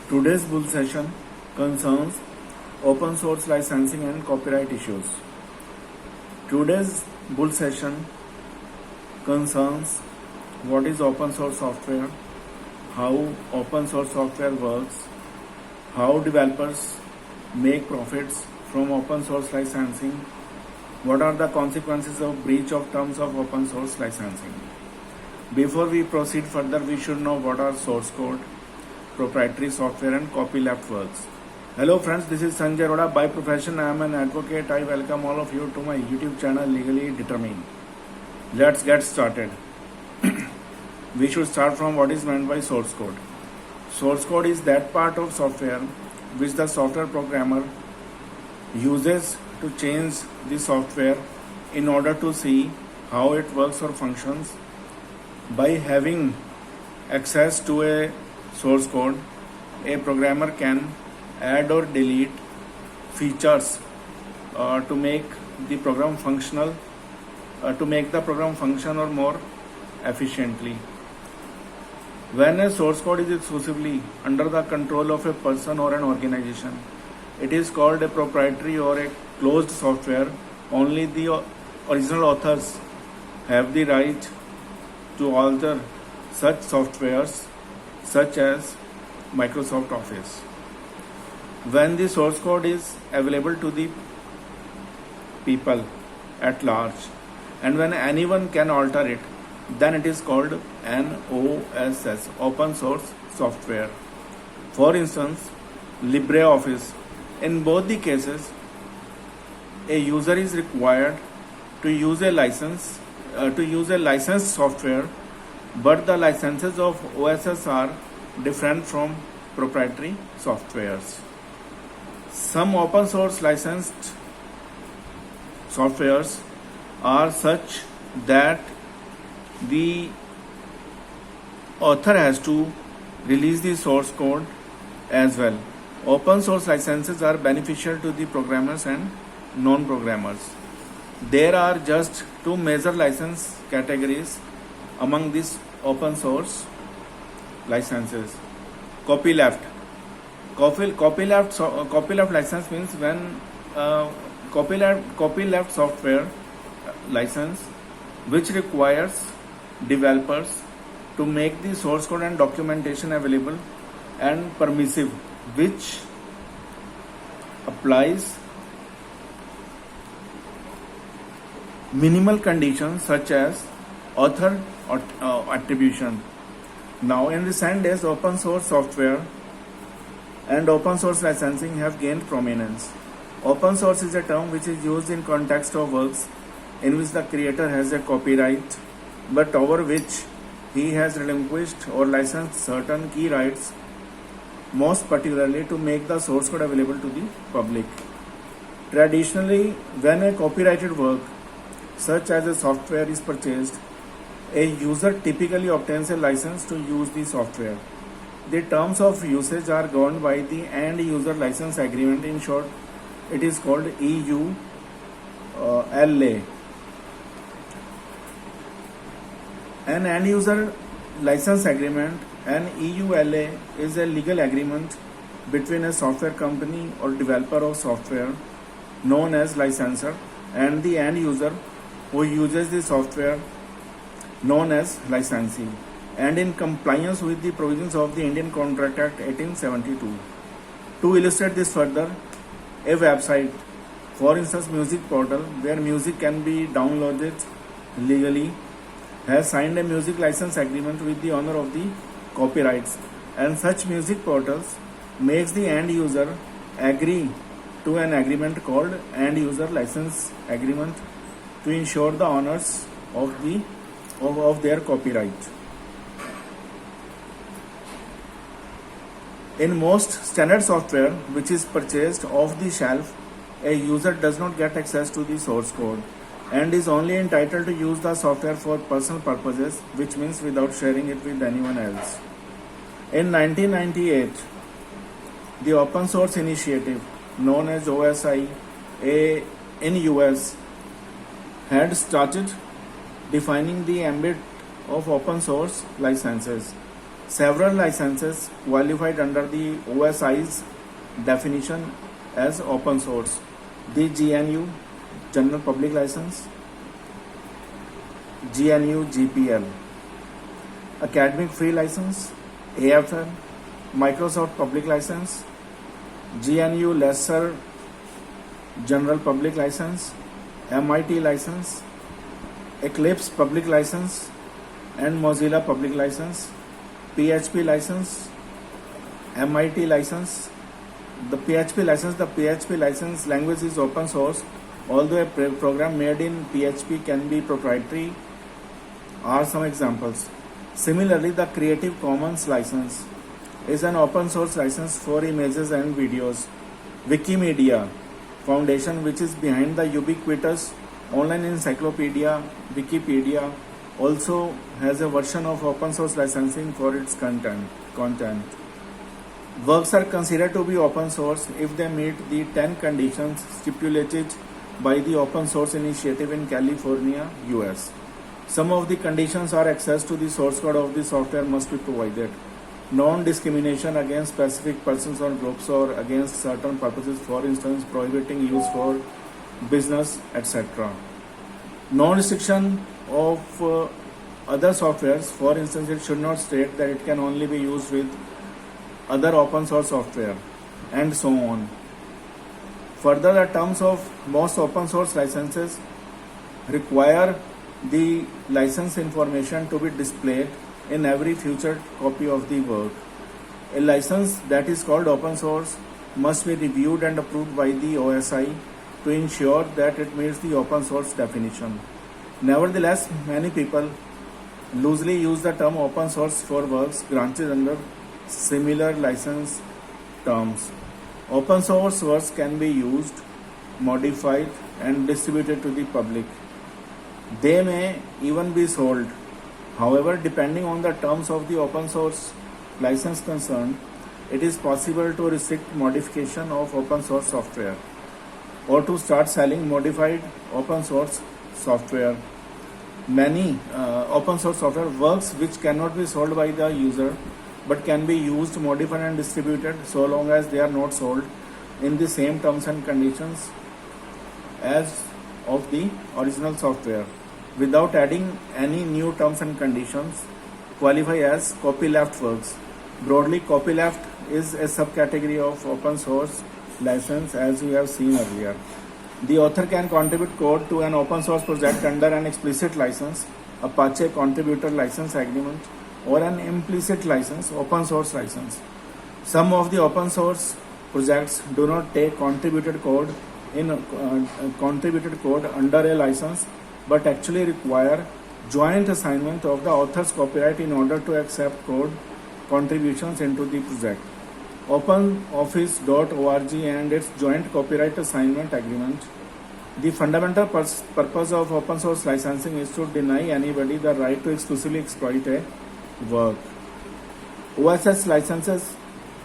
Today's bull session concerns open source licensing and copyright issues. Today's bull session concerns what is open source software, how open source software works, how developers make profits from open source licensing, what are the consequences of breach of terms of open source licensing. Before we proceed further, we should know what are source code, proprietary software and copyleft works. Hello friends, this is Sanjay Arora. By profession, I am an advocate. I welcome all of you to my YouTube channel Legally Determined. Let's get started. We should start from what is meant by source code. Source code is that part of software which the software programmer uses to change the software in order to see how it works or functions. By having access to a source code, a programmer can add or delete features to make the program functional, to make the program function or more efficiently. When a source code is exclusively under the control of a person or an organization, it is called a proprietary or a closed software. Only the original authors have the right to alter such softwares such as Microsoft Office. When the source code is available to the people at large and when anyone can alter it, then it is called an OSS, open source software. For instance, LibreOffice. In both the cases, a user is required to use a licensed software, but the licenses of OSS are different from proprietary softwares. Some open source licensed softwares are such that the author has to release the source code as well. Open source licenses are beneficial to the programmers and non-programmers. There are just two major license categories among these open source licenses. Copyleft. Copyleft license means when copyleft software license which requires developers to make the source code and documentation available and permissive, which applies minimal conditions such as author attribution. Now, in recent days, open source software and open source licensing have gained prominence. Open source is a term which is used in context of works in which the creator has a copyright, but over which he has relinquished or licensed certain key rights, most particularly to make the source code available to the public. Traditionally, when a copyrighted work, such as a software, is purchased, a user typically obtains a license to use the software. The terms of usage are governed by the End User License Agreement. In short, it is called EULA. An End User License Agreement, an EULA, is a legal agreement between a software company or developer of software known as licensor and the end user who uses the software known as licensee, and in compliance with the provisions of the Indian Contract Act 1872. To illustrate this further, a website, for instance music portal, where music can be downloaded legally, has signed a music license agreement with the owner of the copyrights, and such music portals makes the end user agree to an agreement called End User License Agreement to ensure the owners of their copyright. In most standard software which is purchased off the shelf, a user does not get access to the source code and is only entitled to use the software for personal purposes, which means without sharing it with anyone else. In 1998, the open source initiative known as OSI in US had started defining the ambit of open source licenses. Several licenses qualified under the OSI's definition as open source. The GNU General Public License, GNU GPL, Academic Free License, AFL, Microsoft Public License, GNU Lesser General Public License, MIT License, Eclipse Public License, and Mozilla Public License, PHP License, MIT License. The PHP license language is open source, although a program made in PHP can be proprietary, are some examples. Similarly, the Creative Commons license is an open source license for images and videos. Wikimedia Foundation, which is behind the ubiquitous online encyclopedia Wikipedia, also has a version of open source licensing for its content. Works are considered to be open source if they meet the 10 conditions stipulated by the Open Source Initiative in California, US. Some of the conditions are access to the source code of the software must be provided, non-discrimination against specific persons or groups or against certain purposes, for instance, prohibiting use for business, etc. Non-restriction of other softwares, for instance, it should not state that it can only be used with other open source software, and so on. Further, the terms of most open source licenses require the license information to be displayed in every future copy of the work. A license that is called open source must be reviewed and approved by the OSI to ensure that it meets the open source definition. Nevertheless, many people loosely use the term open source for works granted under similar license terms. Open source works can be used, modified, and distributed to the public. They may even be sold. However, depending on the terms of the open source license concerned, it is possible to restrict modification of open source software or to start selling modified open source software. Many open source software works which cannot be sold by the user but can be used, modified, and distributed so long as they are not sold in the same terms and conditions as of the original software without adding any new terms and conditions, qualify as copyleft works. Broadly, copyleft is a subcategory of open source license, as we have seen earlier. The author can contribute code to an open source project under an explicit license, Apache Contributor License Agreement, or an implicit license, open source license. Some of the open source projects do not take contributed code under a license, but actually require joint assignment of the author's copyright in order to accept code contributions into the project. OpenOffice.org and its joint copyright assignment agreement. The fundamental purpose of open source licensing is to deny anybody the right to exclusively exploit a work. OSS licenses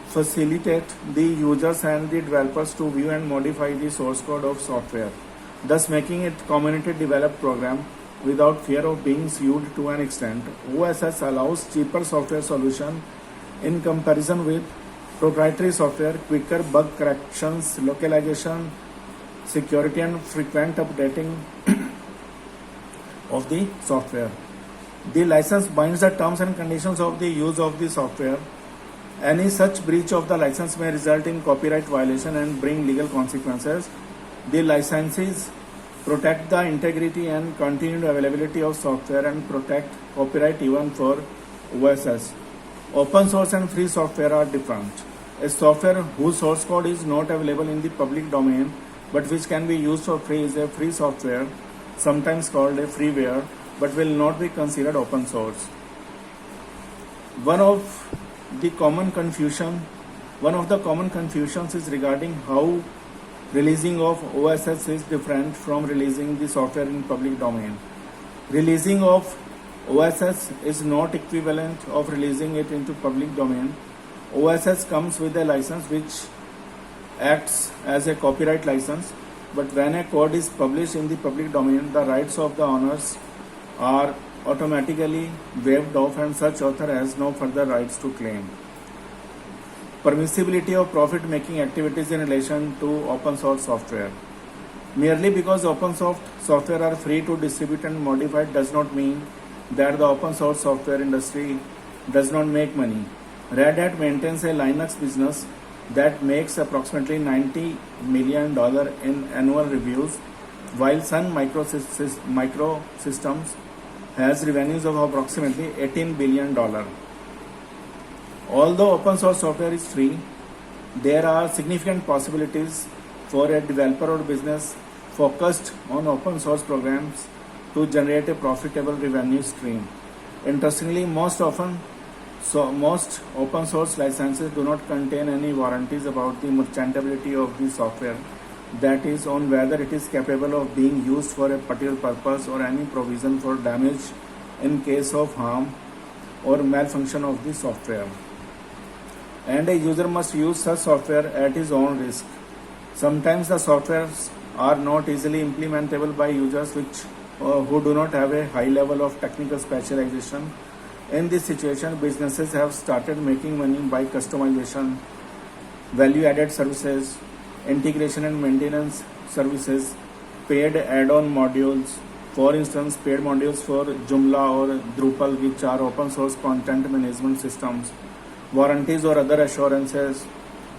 facilitate the users and the developers to view and modify the source code of software, thus making it community developed program without fear of being sued to an extent. OSS allows cheaper software solution in comparison with proprietary software, quicker bug corrections, localization, security, and frequent updating of the software. The license binds the terms and conditions of the use of the software. Any such breach of the license may result in copyright violation and bring legal consequences. The licenses protect the integrity and continued availability of software and protect copyright even for OSS. Open source and free software are different. A software whose source code is not available in the public domain but which can be used for free is a free software, sometimes called a freeware, but will not be considered open source. One of the common confusions is regarding how releasing of OSS is different from releasing the software in public domain. Releasing of OSS is not equivalent of releasing it into public domain. OSS comes with a license which acts as a copyright license, but when a code is published in the public domain, the rights of the owners are automatically waived off and such author has no further rights to claim. Permissibility of profit-making activities in relation to open source software. Merely because open source software are free to distribute and modify does not mean that the open source software industry does not make money. Red Hat maintains a Linux business that makes approximately $90 million in annual revenues, while Sun Microsystems has revenues of approximately $18 billion. Although open source software is free, there are significant possibilities for a developer or business focused on open source programs to generate a profitable revenue stream. Interestingly, most open source licenses do not contain any warranties about the merchantability of the software, that is, on whether it is capable of being used for a particular purpose or any provision for damage in case of harm or malfunction of the software. And a user must use such software at his own risk. Sometimes the softwares are not easily implementable by users who do not have a high level of technical specialization. In this situation, businesses have started making money by customization, value-added services, integration and maintenance services, paid add-on modules. For instance, paid modules for Joomla or Drupal, which are open source content management systems, warranties or other assurances,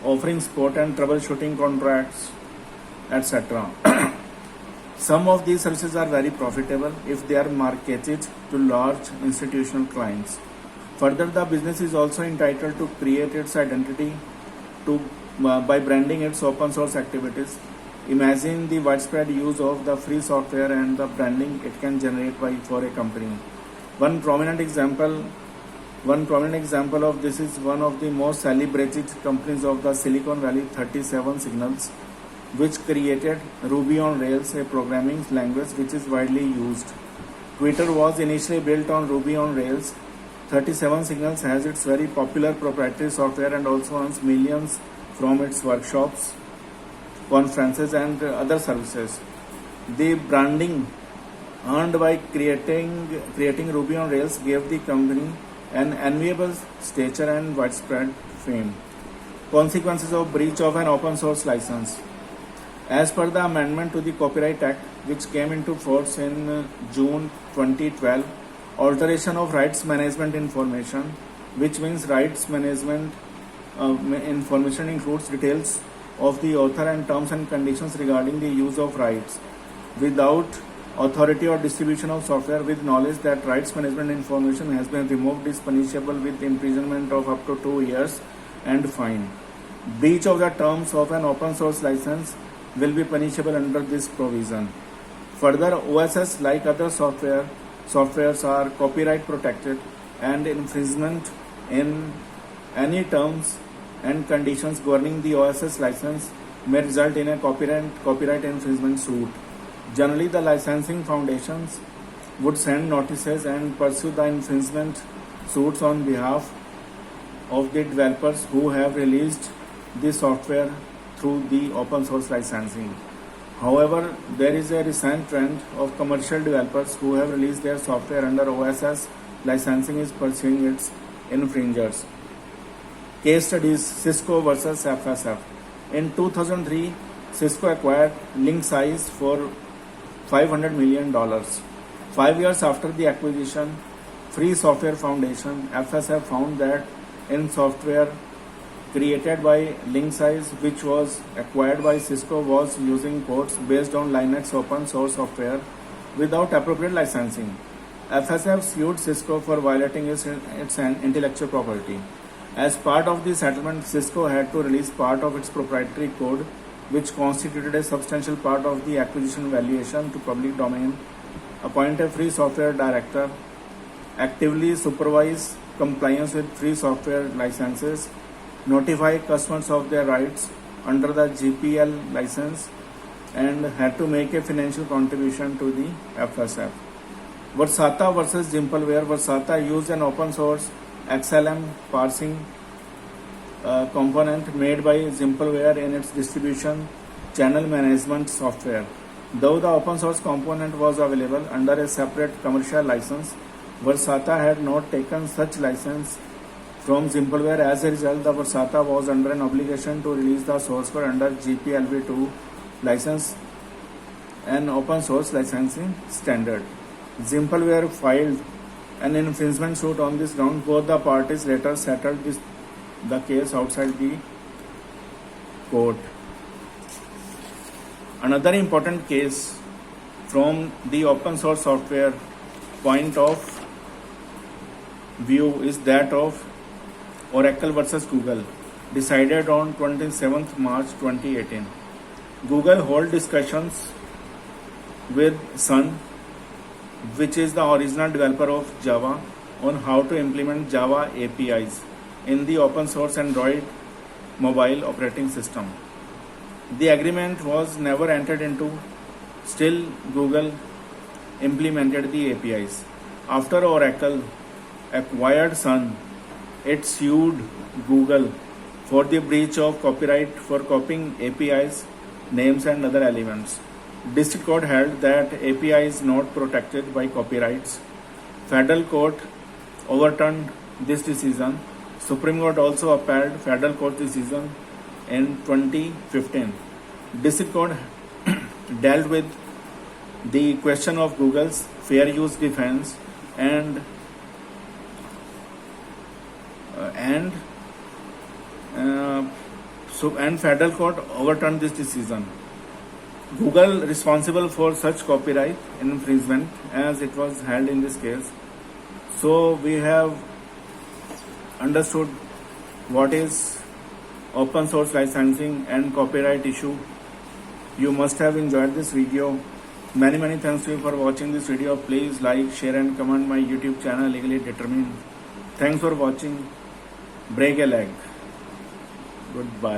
offering support and troubleshooting contracts, etc. Some of these services are very profitable if they are marketed to large institutional clients. Further, the business is also entitled to create its identity by branding its open source activities. Imagine the widespread use of the free software and the branding it can generate for a company. One prominent example of this is one of the most celebrated companies of the Silicon Valley, 37 Signals, which created Ruby on Rails, a programming language which is widely used. Twitter was initially built on Ruby on Rails. 37 Signals has its very popular proprietary software and also earns millions from its workshops, conferences and other services. The branding earned by creating Ruby on Rails gave the company an enviable stature and widespread fame. Consequences of breach of an open source license. As per the amendment to the Copyright Act, which came into force in June 2012, alteration of rights management information, which means rights management information includes details of the author and terms and conditions regarding the use of rights, without authority or distribution of software with knowledge that rights management information has been removed is punishable with imprisonment of up to 2 years and fine. Breach of the terms of an open source license will be punishable under this provision. Further, OSS, like other softwares are copyright protected, and infringement in any terms and conditions governing the OSS license may result in a copyright infringement suit. Generally, the licensing foundations would send notices and pursue the infringement suits on behalf of the developers who have released the software through the open source licensing. However, there is a recent trend of commercial developers who have released their software under OSS licensing is pursuing its infringers. Case studies: Cisco versus FSF. In 2003, Cisco acquired Linksys for $500 million. 5 years after the acquisition, Free Software Foundation (FSF) found that in software created by Linksys, which was acquired by Cisco, was using codes based on Linux open source software without appropriate licensing. FSF sued Cisco for violating its intellectual property. As part of the settlement, Cisco had to release part of its proprietary code, which constituted a substantial part of the acquisition valuation, to public domain, appoint a free software director, actively supervise compliance with free software licenses, notify customers of their rights under the GPL license, and had to make a financial contribution to the FSF. Versata versus Zimpleware. Versata used an open source XLM parsing component made by Zimpleware in its distribution channel management software. Though the open source component was available under a separate commercial license, Versata had not taken such license from Simpleware. As a result, the Versata was under an obligation to release the source code under GPLv2 license, an open source licensing standard. Simpleware filed an infringement suit on this ground. Both the parties later settled the case outside the court. Another important case from the open source software point of view is that of Oracle versus Google, decided on 27th March 2018. Google held discussions with Sun, which is the original developer of Java, on how to implement Java APIs in the open source Android mobile operating system. The agreement was never entered into. Still, Google implemented the APIs. After Oracle acquired Sun, it sued Google for the breach of copyright for copying APIs, names and other elements. District Court held that API is not protected by copyrights. Federal Court overturned this decision. Supreme Court also upheld Federal Court decision in 2015. District Court dealt with the question of Google's fair use defense and Federal Court overturned this decision. Google responsible for such copyright infringement as it was held in this case. So we have understood what is open source licensing and copyright issue. You must have enjoyed this video. Many thanks to you for watching this video. Please like, share and comment my YouTube channel Legally Determined. Thanks for watching. Break a leg. Goodbye.